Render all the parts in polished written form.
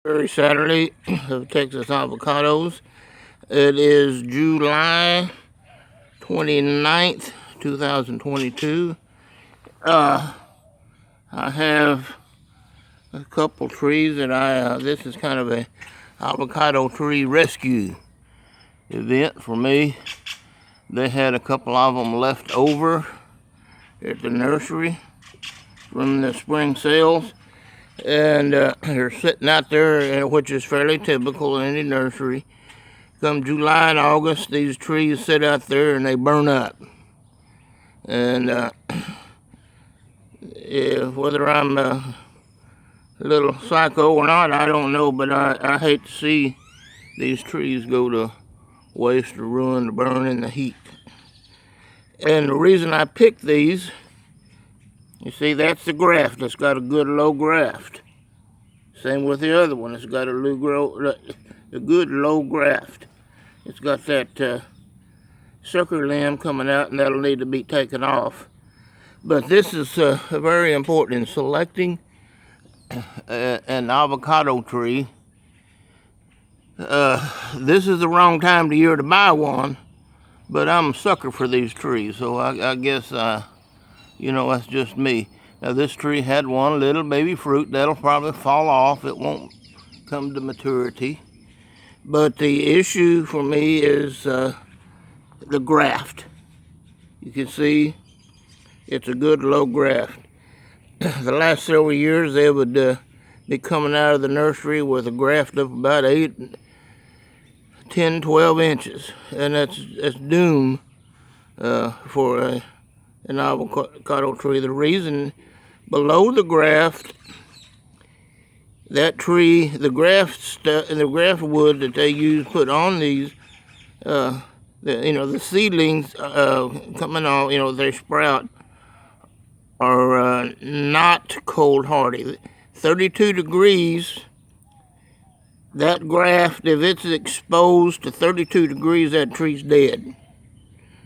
Very Saturday of Texas Avocados. It is July 29th, 2022. I have a couple trees that this is kind of a avocado tree rescue event for me. They had a couple of them left over at the nursery from the spring sales. And they're sitting out there, which is fairly typical in any nursery. Come July and August, these trees sit out there and they burn up. And whether I'm a little psycho or not, I don't know, but I hate to see these trees go to waste or ruin or burn in the heat. And the reason I picked these, you see, that's the graft. It's got a good low graft. Same with the other one. It's got a good low graft. It's got that sucker limb coming out, and that'll need to be taken off. But this is very important in selecting an avocado tree. This is the wrong time of the year to buy one, but I'm a sucker for these trees, so I guess that's just me. Now this tree had one little baby fruit that'll probably fall off. It won't come to maturity. But the issue for me is the graft. You can see it's a good low graft. The last several years they would be coming out of the nursery with a graft of about 8, 10, 12 inches. And that's doom for an avocado tree. The reason, below the graft, that tree, the graft wood that they use put on these, the seedlings coming off, they sprout, are not cold hardy. 32 degrees, that graft, if it's exposed to 32 degrees, that tree's dead.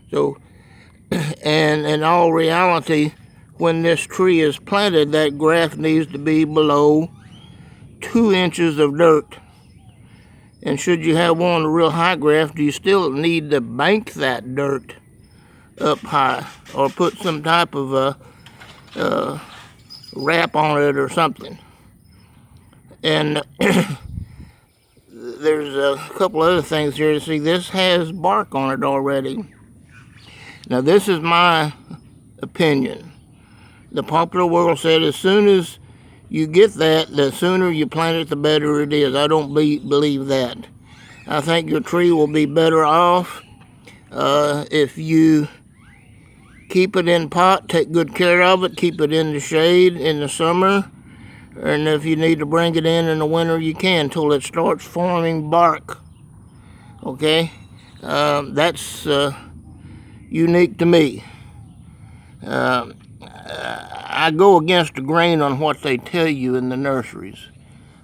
So, and in all reality, when this tree is planted, that graft needs to be below 2 inches of dirt. And should you have one real high graft, you still need to bank that dirt up high or put some type of wrap on it or something. And there's a couple other things here. See, this has bark on it already. Now, this is my opinion. The popular world said as soon as you get that, the sooner you plant it, the better it is. I don't believe that. I think your tree will be better off if you keep it in pot, take good care of it, keep it in the shade in the summer, and if you need to bring it in the winter, you can until it starts forming bark. Okay? That's unique to me. I go against the grain on what they tell you in the nurseries.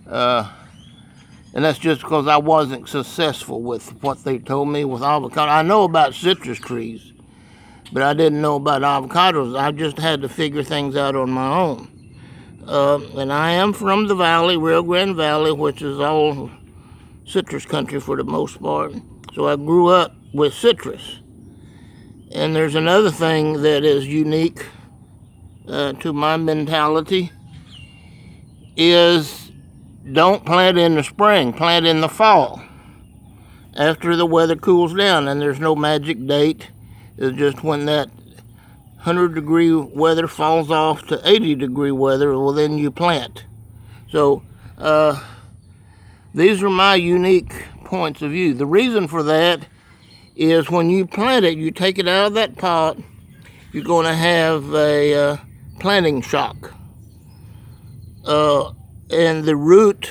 And that's just because I wasn't successful with what they told me with avocado. I know about citrus trees, but I didn't know about avocados. I just had to figure things out on my own. And I am from the valley, Rio Grande Valley, which is all citrus country for the most part. So I grew up with citrus. And there's another thing that is unique to my mentality is don't plant in the spring, plant in the fall after the weather cools down. And there's no magic date. It's just when that 100-degree weather falls off to 80-degree weather, well, then you plant. So these are my unique points of view. The reason for that is when you plant it, you take it out of that pot, you're going to have a planting shock. And the root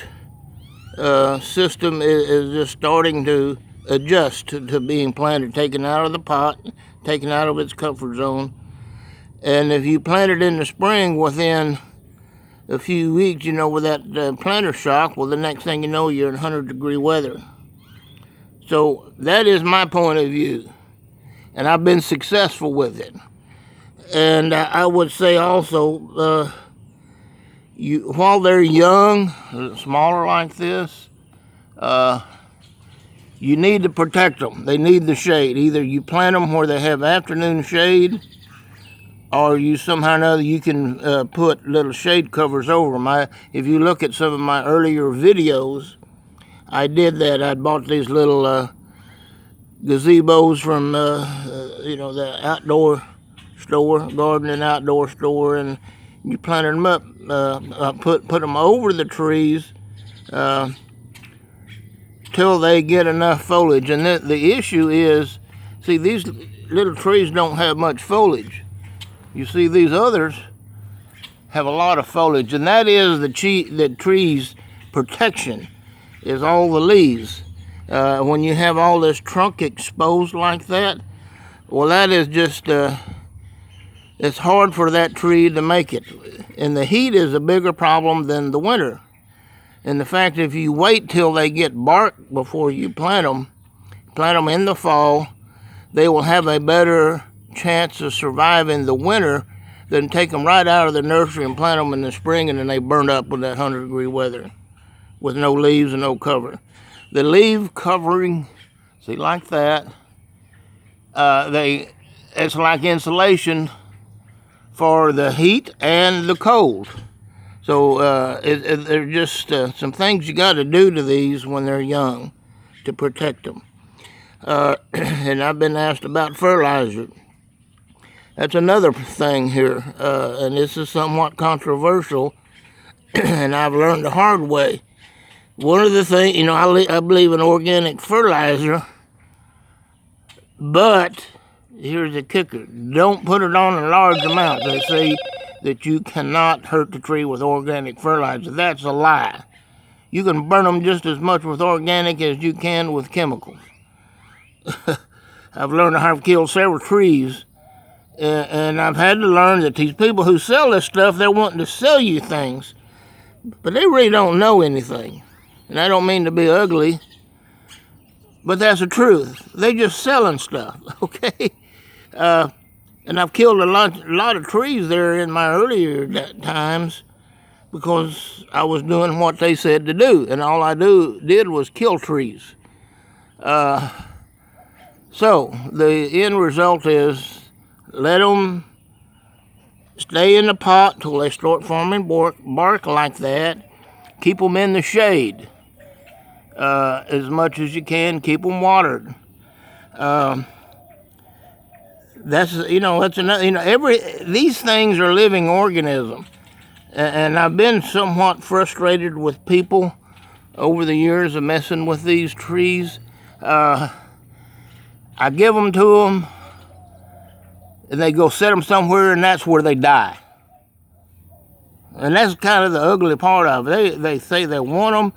system is just starting to adjust to being planted, taken out of the pot, taken out of its comfort zone. And if you plant it in the spring, within a few weeks, with that planter shock, well, the next thing you know, you're in 100-degree weather. So that is my point of view, and I've been successful with it. And I would say also, while they're young, smaller like this, you need to protect them. They need the shade. Either you plant them where they have afternoon shade, or you somehow or another you can put little shade covers over them. If you look at some of my earlier videos, I did that. I bought these little gazebos from the outdoor store, garden and outdoor store, and you planted them up, put them over the trees till they get enough foliage. And the issue is, see, these little trees don't have much foliage. You see, these others have a lot of foliage, and that is the tree's protection, is all the leaves. When you have all this trunk exposed like that, well, that is just, it's hard for that tree to make it. And the heat is a bigger problem than the winter. And the fact, if you wait till they get bark before you plant them in the fall, they will have a better chance of surviving the winter than take them right out of the nursery and plant them in the spring, and then they burn up with that 100-degree weather with no leaves and no cover. The leaf covering, see, like that, it's like insulation for the heat and the cold. So they're just some things you got to do to these when they're young to protect them. And I've been asked about fertilizer. That's another thing here, and this is somewhat controversial, and I've learned the hard way. One of the things, I believe in organic fertilizer, but here's the kicker. Don't put it on in large amounts. They say that you cannot hurt the tree with organic fertilizer. That's a lie. You can burn them just as much with organic as you can with chemicals. I've learned how to kill several trees, and I've had to learn that these people who sell this stuff, they're wanting to sell you things, but they really don't know anything. And I don't mean to be ugly, but that's the truth. They just selling stuff, okay? And I've killed a lot of trees there in my earlier times because I was doing what they said to do, and all I did was kill trees. So the end result is let them stay in the pot till they start forming bark like that. Keep them in the shade as much as you can. Keep them watered. That's another. These things are living organisms, and I've been somewhat frustrated with people over the years of messing with these trees. I give them to them, and they go set them somewhere, and that's where they die. And that's kind of the ugly part of it. They say they want them,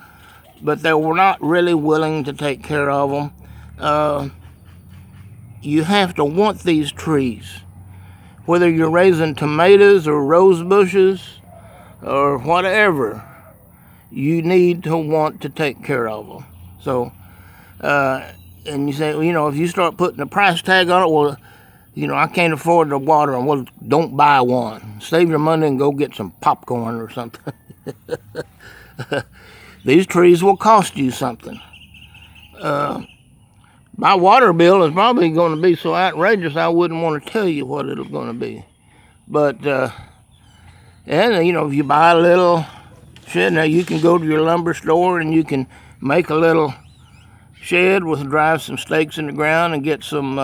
but they were not really willing to take care of them. You have to want these trees. Whether you're raising tomatoes or rose bushes or whatever, you need to want to take care of them. So, and you say, if you start putting a price tag on it, well, I can't afford to water them. Well, don't buy one. Save your money and go get some popcorn or something. These trees will cost you something. My water bill is probably going to be so outrageous I wouldn't want to tell you what it's going to be. But, if you buy a little shed, now you can go to your lumber store and you can make a little shed drive some stakes in the ground and get some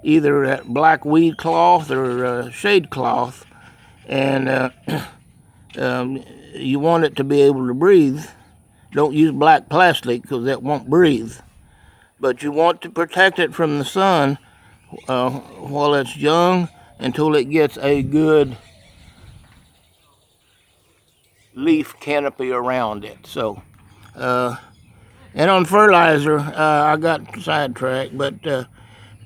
either that black weed cloth or shade cloth, and you want it to be able to breathe. Don't use black plastic because that won't breathe. But you want to protect it from the sun while it's young until it gets a good leaf canopy around it. So, and on fertilizer, I got sidetracked, but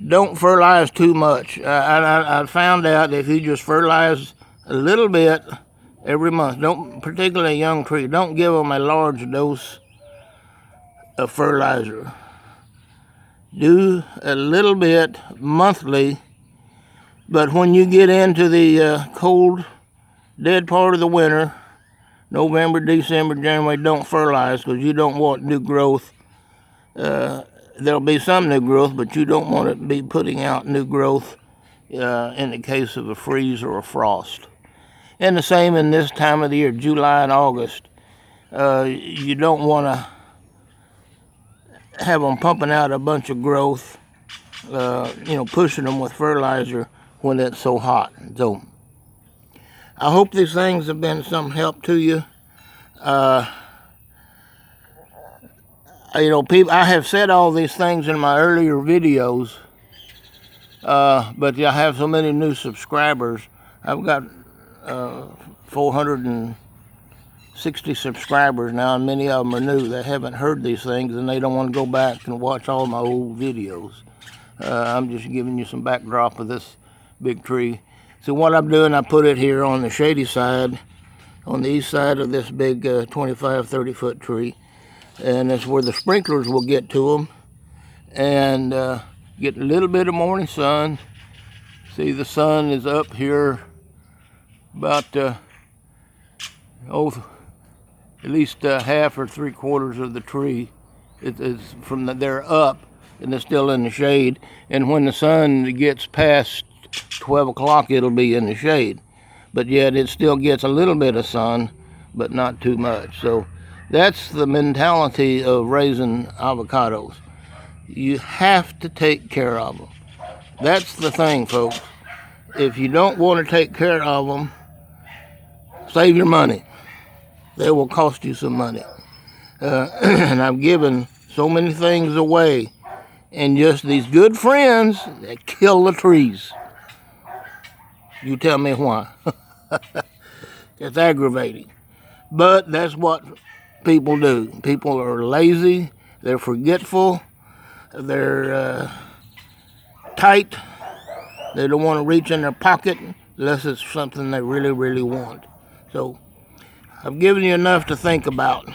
don't fertilize too much. I found out if you just fertilize a little bit every month, particularly a young tree, don't give them a large dose of fertilizer. Do a little bit monthly, but when you get into the cold dead part of the winter, November, December, January, don't fertilize because you don't want new growth. There'll be some new growth, but you don't want to be putting out new growth in the case of a freeze or a frost. And the same in this time of the year, July and August. You don't want to have them pumping out a bunch of growth, pushing them with fertilizer when it's so hot. So I hope these things have been some help to you. People, I have said all these things in my earlier videos, but I have so many new subscribers. I've got 460 subscribers now, and many of them are new. They haven't heard these things, and they don't want to go back and watch all my old videos. I'm just giving you some backdrop of this big tree. So what I'm doing, I put it here on the shady side, on the east side of this big 25, 30-foot tree. And that's where the sprinklers will get to them and get a little bit of morning sun. See, the sun is up here about at least half or 3/4 of the tree. It's from there up, and it's still in the shade. And when the sun gets past 12 o'clock, it'll be in the shade. But yet it still gets a little bit of sun, but not too much. So that's the mentality of raising avocados. You have to take care of them. That's the thing, folks. If you don't want to take care of them, save your money. They will cost you some money. And I've given so many things away, and just these good friends that kill the trees. You tell me why. It's aggravating. But that's what people do. People are lazy, they're forgetful, they're tight, they don't want to reach in their pocket unless it's something they really, really want. So I've given you enough to think about.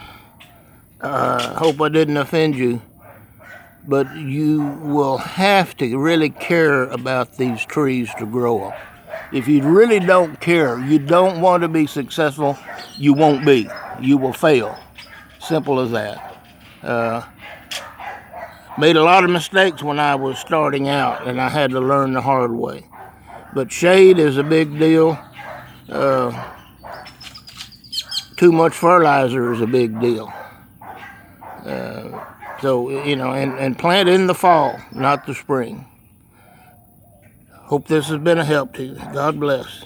Hope I didn't offend you, but you will have to really care about these trees to grow them. If you really don't care, you don't want to be successful, you won't be. You will fail. Simple as that. Made a lot of mistakes when I was starting out, and I had to learn the hard way. But shade is a big deal. Too much fertilizer is a big deal. And plant in the fall, not the spring. Hope this has been a help to you. God bless.